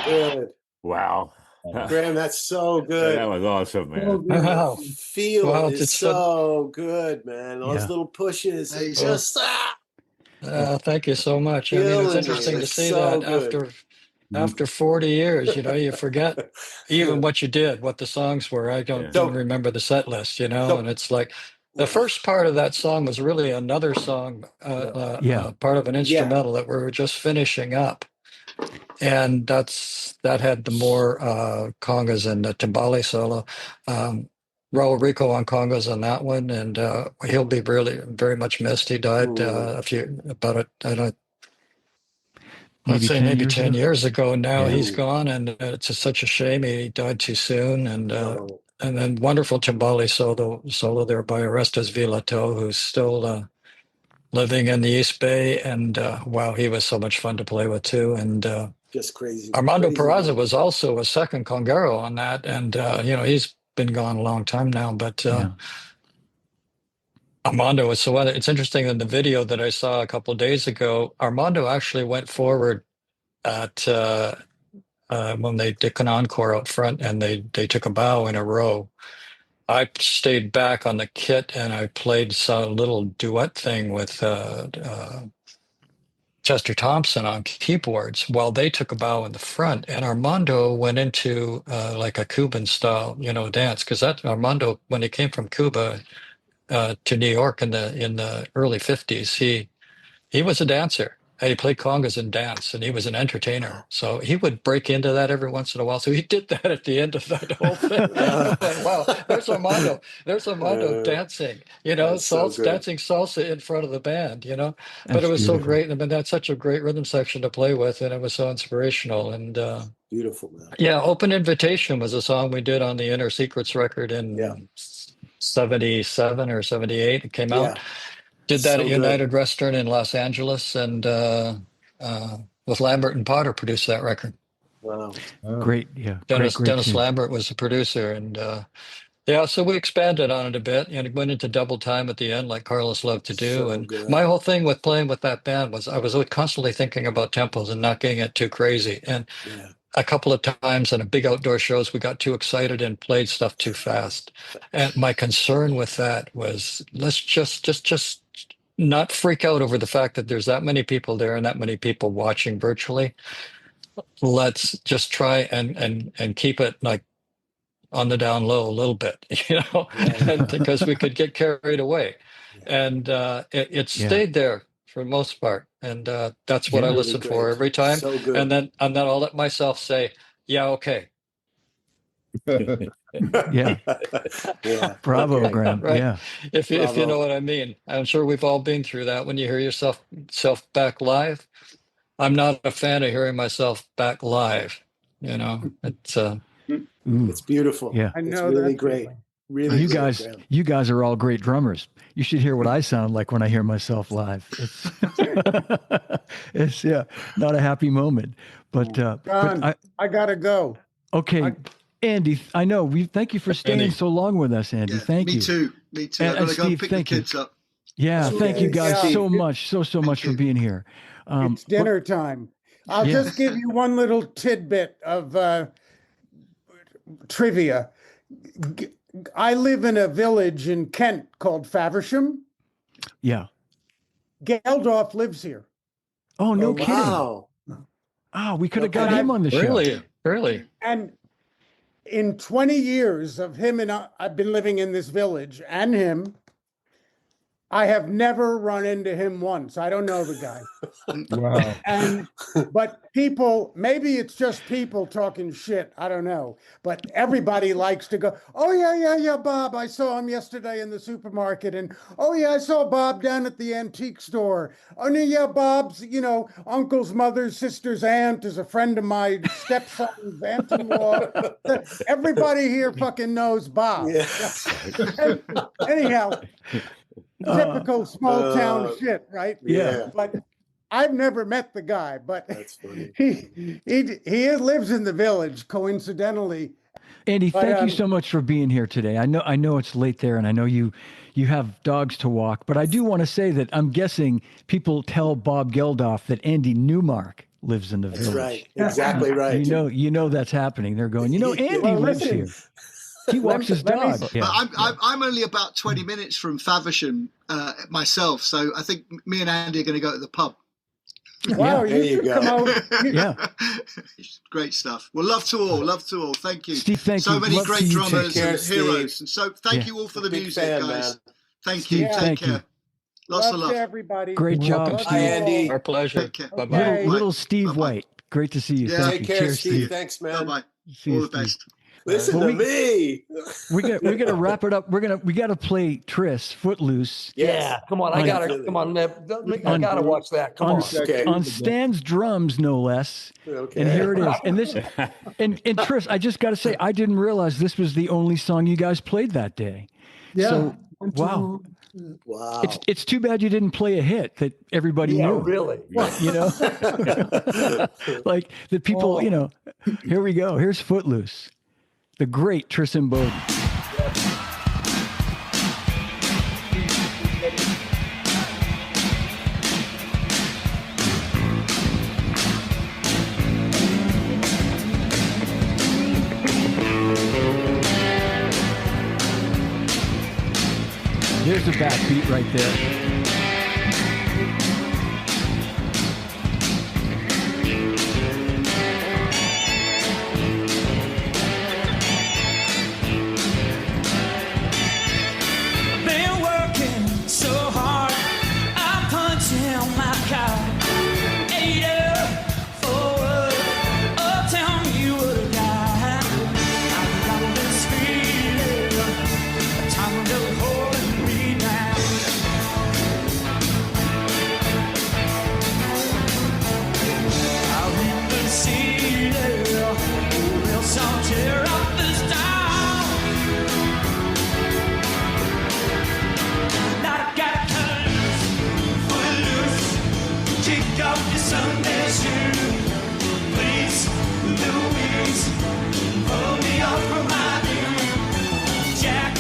Good. Wow. Graham, that's so That good. was awesome, man. Wow. Feel Well, is it's fun. so good, man. Those Yeah. little pushes, it Amazing. just Thank you so much. I mean, it's killing me. interesting to It's see so that good. after 40 years, you forget even what you did, what the songs were. I don't Yeah. even remember the set list, So- and it's like the first part of that song was really another song, Yeah. part of an instrumental that we were just finishing up. And that had the more congas and the timbale solo. Raul Rico on congas on that one, and he'll be really very much missed. He died Maybe 10 maybe years 10 ago. years ago now. Yeah. He's gone, and it's just such a shame he died too soon. And Oh, and then wonderful timbale solo there by Orestes Vilato, who's still living in the East Bay, and wow, he was so much fun to play with too. And just crazy. Armando crazy Peraza man. was also a second congero on that, and he's been gone a long time now, but Yeah. Armando was so. It's interesting in the video that I saw a couple of days ago. Armando actually went forward at when they did an encore out front, and they took a bow in a row. I stayed back on the kit, and I played some little duet thing with Chester Thompson on keyboards while they took a bow in the front, and Armando went into like a Cuban style, dance, because that Armando, when he came from Cuba to New York in the early '50s, he was a dancer. And he played congas and dance, and he was an entertainer. So he would break into that every once in a while. So he did that at the end of that whole thing. I went, wow, there's Armando. There's Armando dancing, That's so salsa, good. dancing salsa in front of the band, But That's it was so beautiful. great. I mean, that's such a great rhythm section to play with, and it was so inspirational. And Beautiful, man. yeah, Open Invitation was a song we did on the Inner Secrets record in 77 or 78. It came out. Did that So at good. United Western in Los Angeles, and with Lambert and Potter produced that record. Wow. Great. Yeah. Dennis Great tune. Lambert was the producer, and yeah, so we expanded on it a bit, and it went into double time at the end, like Carlos loved to do. So And good. my whole thing with playing with that band was I was constantly thinking about tempos and not getting it too crazy. And Yeah. a couple of times on a big outdoor shows, we got too excited and played stuff too fast. And my concern with that was let's just not freak out over the fact that there's that many people there and that many people watching virtually. Let's just try and keep it like on the down low a little bit, and because we could get carried away. And it stayed there for the most part. And that's what I Really listen for great. every time. So good. And then I'll let myself say, yeah, okay. Yeah. Yeah. Bravo, Okay. Graham. Right. Yeah. If you Bravo. know what I mean. I'm sure we've all been through that when you hear yourself back live. I'm not a fan of hearing myself back live. It's Ooh. It's beautiful. Yeah. I It's know really that great. feeling. Really You great, guys, Graham. you guys are all great drummers. You should hear what I sound like when I hear myself live. It's, it's not a happy moment, but John, I gotta go. okay, Andy, I know thank you for staying Andy. so long with us, Andy. Yeah, Thank you. Me too. And- I've got and to go Steve, pick the thank you. kids up. Yeah, thank you Okay. guys Yeah. so much, so much for you. being here. It's dinner time. I'll Yeah. just give you one little tidbit of trivia. I live in a village in Kent called Faversham. Yeah. Geldof lives here. Oh, no Oh, kidding. wow. Ah, we could have got Okay. him on the show. really. And in 20 years of him and I've been living in this village and him, I have never run into him once. I don't know the guy. Wow. But people, maybe it's just people talking shit. I don't know. But everybody likes to go, oh, yeah, Bob. I saw him yesterday in the supermarket. And, oh, yeah, I saw Bob down at the antique store. Oh, no, yeah, Bob's, uncle's mother's sister's aunt is a friend of my stepson's aunt-in-law. Everybody here fucking knows Bob. Yeah. Anyhow, typical small town shit, right? Yeah. But I've never met the guy, but That's funny. he lives in the village, coincidentally. Andy, But, thank you so much for being here today. I know it's late there, and I know you have dogs to walk, but I do want to say that I'm guessing people tell Bob Geldof that Andy Newmark lives in the That's village. right. Exactly right. You know that's happening. They're going, Andy Well, lives listen, here. He walks his let me- dog. But Yeah. I'm only about 20 minutes from Faversham myself, so I think me and Andy are going to go to the pub. Wow, There you you should go. come out. Yeah. Great stuff. Well, love to all. Love to all. Thank you. Steve, thank so you. many Love to great you too. drummers Take care, and Steve. heroes. And so thank Yeah. you all for the Big music, fan, guys. man. Thank Steve, you. Take thank care. you. Lots of Love love. to everybody. Great job, Welcome, Steve. Hi, Andy. Our pleasure. Take care. Bye-bye. Okay. Little, little Steve Bye-bye. White. Great to see you. Yeah. Thank Take you. care, Cheers, Steve. Steve. Thanks, man. Bye-bye. See All you, the Steve. best. Listen Well, to me. We got to wrap it up. We got to play Tris Footloose Yeah, come on. I On- gotta come on. I On- gotta watch that. Come on, on. Okay. on Stan's drums, no less. Okay. And here it is. And this and Tris, I just got to say, I didn't realize this was the only song you guys played that day. Yeah. So wow, Wow. it's too bad you didn't play a hit that everybody Yeah, knew. really. You know, like the people. You know, here we go. Here's Footloose, the great Tristan Bowden. There's the backbeat right there. Been working so hard, I'm punching my card. 8 up, forward, oh, tell me what I got. I've got this feeling, time to hold me down. Out in the city, we'll some tear up this town. I got footloose, kick off your Sunday shoes. Please, Louise, pull me off from my knee. Jack,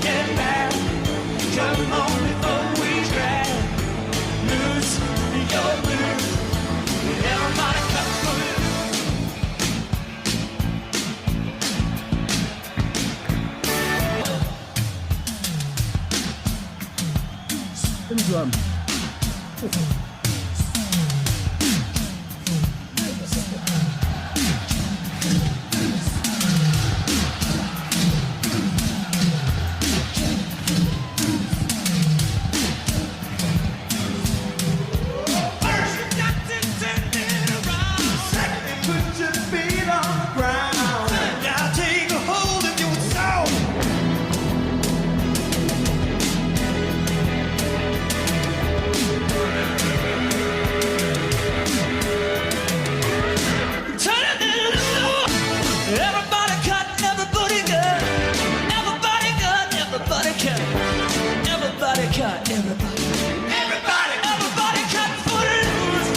get back, come on before we drag. Loose your blues, everybody cut footloose. Drum. First you got to turn it around. Second, put your feet on the ground. Now take a hold of your soul. Turn it loose. Everybody cut, everybody cut. Everybody cut, everybody cut. Everybody cut, everybody. Everybody cut footloose.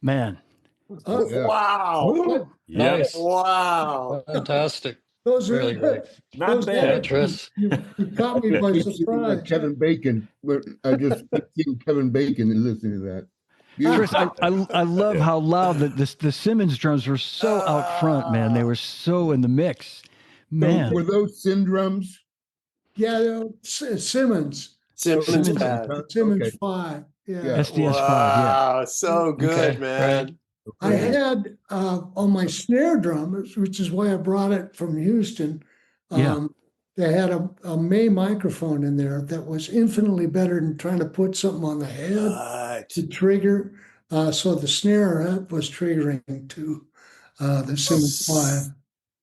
Man, Yeah. Wow. Nice. Wow. Fantastic. Those Really great. Not those bad. Yeah, Tris. You caught me by Keep singing like surprise. Kevin Bacon. I just keep seeing Kevin Bacon and listening to that. Chris, I love how loud the Simmons drums were so out front, man. They were so in the mix, man. So were those syndromes? Yeah, Simmons. Simmons Simmons. bad. Simmons Okay. 5. Yeah. Yeah. SDS 5, yeah. Wow. So good, Okay, man. I had on my snare drum, which is why I brought it from Houston. Yeah. They had a May microphone in there that was infinitely better than trying to put something on the head Right. to trigger. So the snare was triggering to the Simmons 5.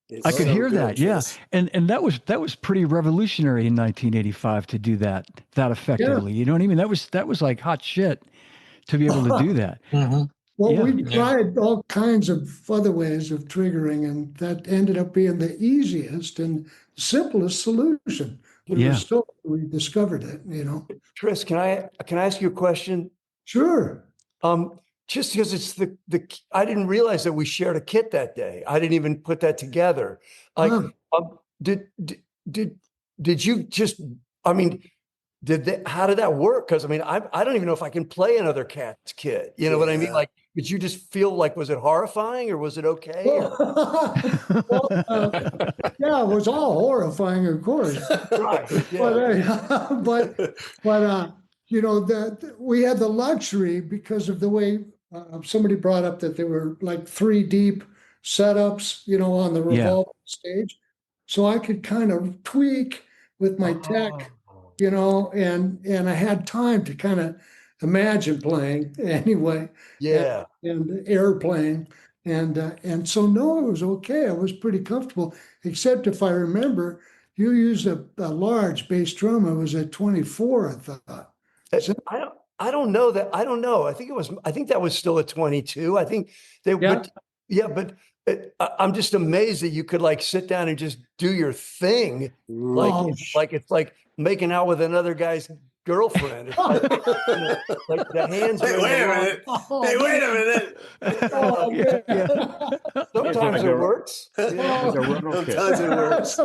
It's I could so hear good, that, yeah, Tris. and that was pretty revolutionary in 1985 to do that effectively. You know what I mean? That was like hot shit to be able to do that. Mhm. Well, Yeah. we tried all kinds of other ways of triggering, and that ended up being the easiest and simplest solution. But it Yeah. was still, we discovered it, Tris, can I ask you a question? Sure. Just because it's the I didn't realize that we shared a kit that day. I didn't even put that together. Like, Huh. did you just? I mean, how did that work? Because I mean, I don't even know if I can play another Cats kit. You know what I mean? Yeah. Like, did you just feel like, was it horrifying or was it okay? Well, yeah, it was all horrifying, of course. Right. But, Yeah. you know, that we had the luxury because of the way somebody brought up that there were like 3 deep setups, you know, on the Yeah. revolving stage. So I could kind of tweak with my tech, Oh. you know, and I had time to kind of imagine playing anyway, Yeah. and airplaying. And so no, it was okay. I was pretty comfortable, except if I remember, you used a large bass drum. It was at 24, I thought. Is that- I don't know that. I don't know. I think that was still a 22. I think they, Yeah. but yeah, but I'm just amazed that you could like sit down and just do your thing. Like, Oh, it's like making out with another guy's girlfriend. It's like, you know, like the hands. Hey, are in wait the a wrong- minute. Oh, Hey, wait a man. minute. Oh, man. Yeah. Sometimes like it a- works. Yeah. Like a rental kit. Sometimes it works.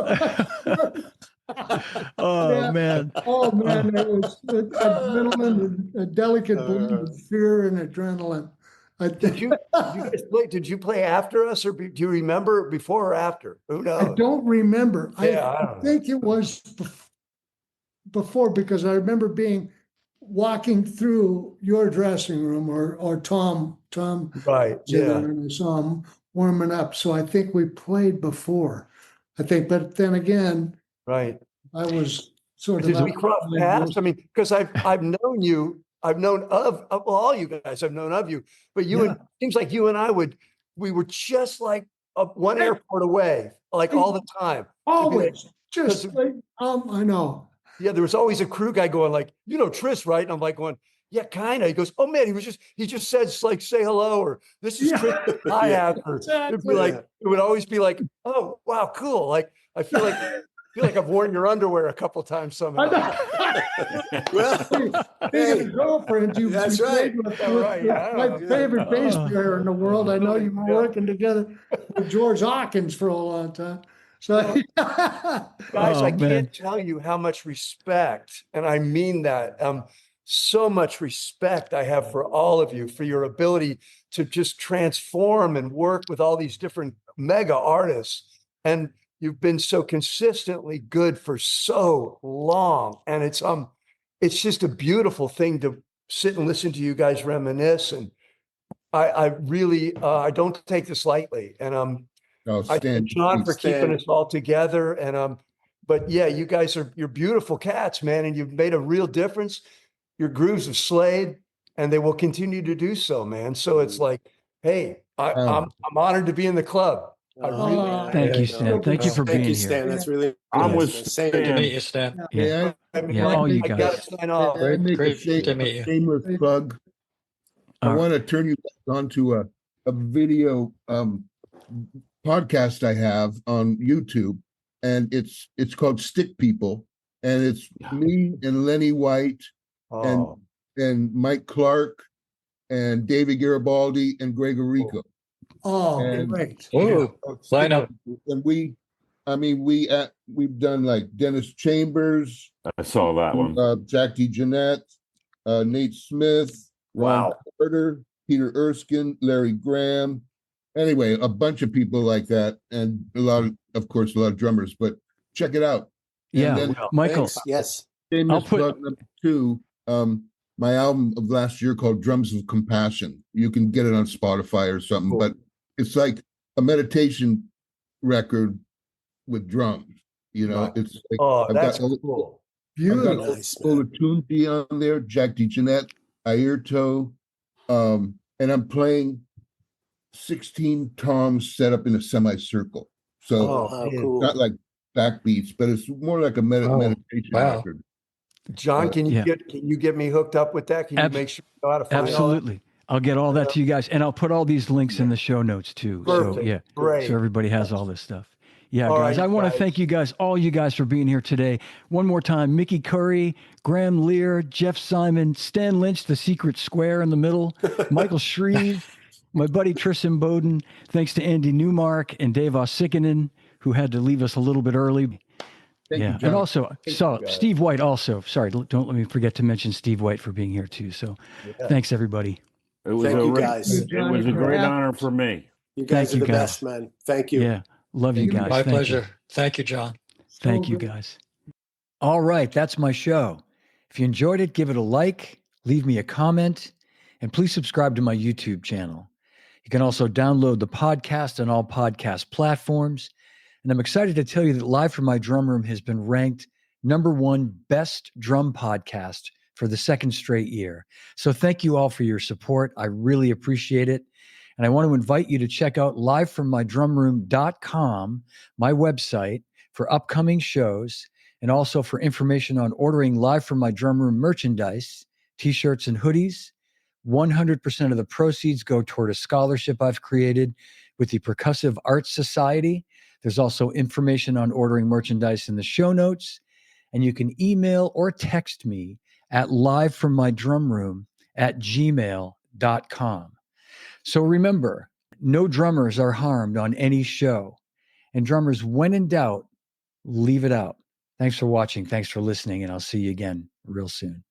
Oh Yeah. man. Oh man, it was adrenaline, a delicate blend of fear and adrenaline. Did you guys play? Did you play after us, or do you remember before or after? Who I knows? don't remember. Yeah, I I don't know. think it was before, because I remember being walking through your dressing room, or Tom Right. was in there, Yeah. and I saw him warming up. So I think we played before. I think, but then again, Right. I was sort of Did we cross paths? I mean, because I've known you, I've known well, all you guys I've known of you, but you Yeah. and seems like you and I we were just like one airport away, like all the time. To be like- always just because- like, I know. Yeah, there was always a crew guy going like, you know, Tris, right? And I'm like going, yeah, kind of. He goes, oh man, he just said like say hello, or this is Yeah. Tris hi-hat, or it'd Exactly. be like it would always be like, oh wow, cool. Like I feel like I've worn your underwear a couple times somehow. Well, Speaking hey, of girlfriends, you that's played right. with, Yeah, right, yeah, my yeah. favorite bass Oh. player in the world. I know you were Yeah. working together with George Hawkins for a long time. So Guys, Oh, I man. can't tell you how much respect, and I mean that, so much respect I have for all of you, for your ability to just transform and work with all these different mega artists. And you've been so consistently good for so long. And it's just a beautiful thing to sit and listen to you guys reminisce. And I really, I don't take this lightly. And Oh, I Stan, thank John for Stan. keeping us all together. And but yeah, you guys you're beautiful cats, man, and you've made a real difference. Your grooves have slayed, and they will continue to do so, man. So it's like, hey, I'm honored to be in the club. I really Oh, Thank you, Yeah. Stan. Thank you for Thank being you, here. Stan. That's really I'm nice, with man. Same. Good to meet Stan. you, Stan. Yeah. I mean, Yeah, I, all you I guys. gotta sign off. May I make Great to meet you. shameless plug? I All right. want to turn you back onto a video podcast I have on YouTube, and it's called Stick People, and it's me and Lenny White Oh, and Mike Clark and David Garibaldi and Greg Rico. oh, And- great. Ooh, line up. And we've done like Dennis Chambers, I saw that one. Jackie Jeanette, Nate Smith, Ron Wow. Carter, Peter Erskine, Larry Graham. Anyway, a bunch of people like that, and of course, a lot of drummers. But check it out. And Yeah, then Michael. Thanks. Yes. shameless I'll put- plug number 2. My album of last year called Drums of Compassion. You can get it on Spotify or something, Cool. but it's like a meditation record with drums. You know, Right. it's like Oh, I've that's got all- cool. I've got Beautiful. Nice, man. Olatunji on there, Jack DeJohnette, Ayrto, and I'm playing 16 toms set up in a semicircle. So Oh, Wow, man. cool. not like backbeats, but it's more like a Oh, meditation wow. record. John, can Yeah. you get me hooked up with that? Can you make sure you know how to find all that? Absolutely. I'll get all that to you guys, and I'll put all these links in the show notes too. So Perfect. yeah, Great. so everybody has all this stuff. Yeah, All guys, right, I want to guys. thank you guys, all you guys, for being here today. One more time, Mickey Curry, Graham Lear, Jeff Simon, Stan Lynch, the secret square in the middle, Michael Shreve, my buddy Tristan Bowden. Thanks to Andy Newmark and Dave Osikinen, who had to leave us a little bit early. Thank you, And John. also, Thank so you, guys. Steve White also, sorry, don't let me forget to mention Steve White for being here too. So Yeah. thanks everybody. It was Thank a you, re- guys. it was a great honor for me. You guys Thank are you, the guys. best, man. Thank you. Yeah. Love you guys. My Thank pleasure. you. Thank you, John. Thank you guys. All right, that's my show. If you enjoyed it, give it a like, leave me a comment, and please subscribe to my YouTube channel. You can also download the podcast on all podcast platforms. And I'm excited to tell you that Live from My Drum Room has been ranked #1 best drum podcast for the second straight year. So thank you all for your support. I really appreciate it. And I want to invite you to check out livefrommydrumroom.com, my website, for upcoming shows and also for information on ordering Live from My Drum Room merchandise, t-shirts and hoodies. 100% of the proceeds go toward a scholarship I've created with the Percussive Arts Society. There's also information on ordering merchandise in the show notes. And you can email or text me at livefrommydrumroom@gmail.com. So remember, no drummers are harmed on any show. And drummers, when in doubt, leave it out. Thanks for watching. Thanks for listening. And I'll see you again real soon.